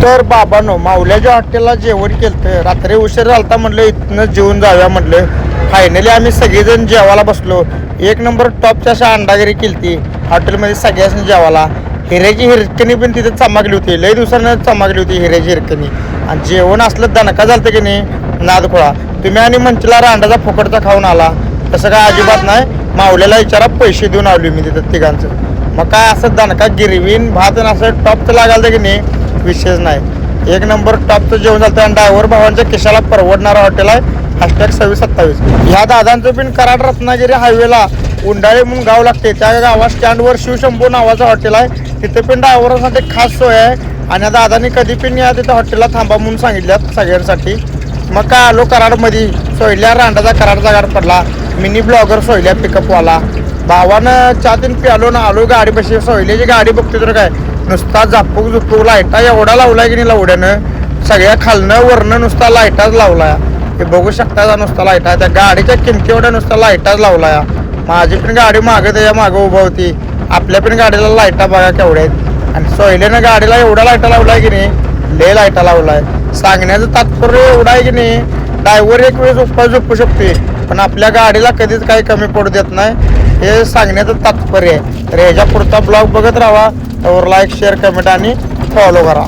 तर बाबांनो, माऊल्याच्या हॉटेलला जेवण केलं. रात्री उशीर झालता, म्हटलं इथनं जेवून जाऊया म्हटलं. फायनली आम्ही सगळेजण जेवायला बसलो. एक नंबर टॉपच्या अशा अंडागिरी केलती हॉटेलमध्ये सगळ्याच जेवायला. हिऱ्याची हिरकणी पण तिथे चमकली होती, लई दिवसानं चमकली होती हिऱ्याची हिरकणी. आणि जेवण असलं दणका झालतं की नाही, नादखोळा. तुम्ही आणि म्हणला रांडाचा फुकटचा खाऊन आला, तसं काय अजिबात नाही. माऊल्याला विचारा, पैसे देऊन आलो मी तिथं तिघांचं. मग काय असं दणका गिरवीन भात असं टॉपचं लागायला की नाही, विशेष नाही. एक नंबर टॉपचं जेवण झालं. आणि ड्रायव्हर भावांच्या केशाला परवडणारा हॉटेल आहे. #2627. ह्या दादांचं पण कराड रत्नागिरी हायवेला उंडाळे म्हणून गाव लागते. त्या गावात स्टँडवर शिवशंभू नावाचं हॉटेल आहे. तिथे पण ड्रायव्हरांसाठी खास सोय आहे. आणि या दादांनी कधी पण या तिथं हॉटेलला थांबा म्हणून सांगितल्यात सगळ्यांसाठी. मग काय आलो कराडमध्ये. सोयल्या रांडाचा कराडचा गाड पडला. मिनी ब्लॉगर सोयल्या पिकअपवाला. भावानं चहा तीन प्यालो ना आलो गाडीपाशी. सोयल्याची गाडी बघते तर काय नुसता झापूक लाईटा एवढा लावलाय की नाही लावड्यानं. सगळ्या खालनं वरनं नुसता लाईटाच लावलाय. हे बघू शकता नुसता लाईट आहे. त्या गाडीच्या किमती एवढ्या नुसता लाईटाच लावलाय. माझी पण गाडी मागं त्याच्या मागं उभं होती. आपल्या पण गाडीला लाईटा बघा केवढ्या आहेत. आणि सोयल्यानं गाडीला एवढा लाईटा लावलाय की नाही, लय लाईटा लावलाय. सांगण्याचं तात्पर्य एवढं आहे की नाही, ड्रायव्हर एक वेळेस झोपू शकते, पण आपल्या गाडीला कधीच काही कमी पडू देत नाही, हे सांगण्याचं तात्पर्य आहे. तर ह्याच्या पुढचा ब्लॉग बघत राहा. त्यावर लाईक, शेअर, कमेंट आणि फॉलो करा.